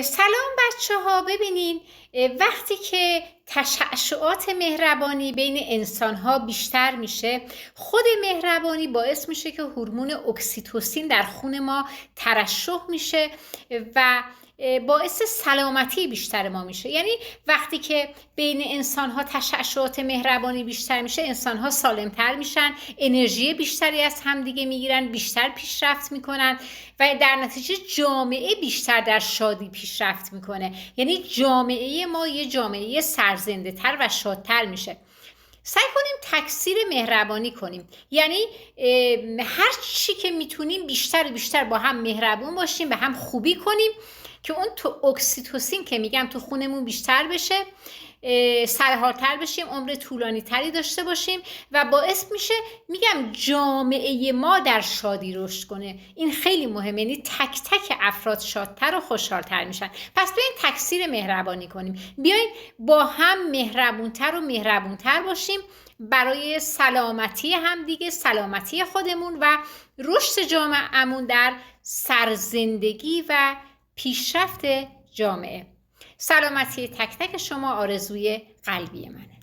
سلام بچه ها. ببینین، وقتی که تشعشعات مهربانی بین انسان ها بیشتر میشه، خود مهربانی باعث میشه که هورمون اکسیتوسین در خون ما ترشح میشه و باعث سلامتی بیشتر ما میشه. یعنی وقتی که بین انسان ها تشعشعات مهربانی بیشتر میشه، انسان ها سالمتر میشن، انرژی بیشتری از همدیگه میگیرن، بیشتر پیشرفت میکنن و در نتیجه جامعه بیشتر در شادی پیشرفت میکنه. یعنی جامعه ما یه جامعه سرزنده تر و شادتر میشه. سعی کنیم تکثیر مهربانی کنیم، یعنی هر چی که میتونیم بیشتر با هم مهربون باشیم، به هم خوبی کنیم که اون تو اکسیتوسین که میگم تو خونمون بیشتر بشه، سرحالتر بشیم، عمر طولانی تری داشته باشیم و باعث میشه میگم جامعه ما در شادی رشد کنه. این خیلی مهمه، یعنی تک تک افراد شادتر و خوشحالتر میشن. پس بیاین تکثیر مهربانی کنیم، بیاین با هم مهربونتر باشیم برای سلامتی همدیگه، سلامتی خودمون و رشد جامعهمون در سرزندگی و پیشرفت جامعه. سلامتی تک تک شما آرزوی قلبی منه.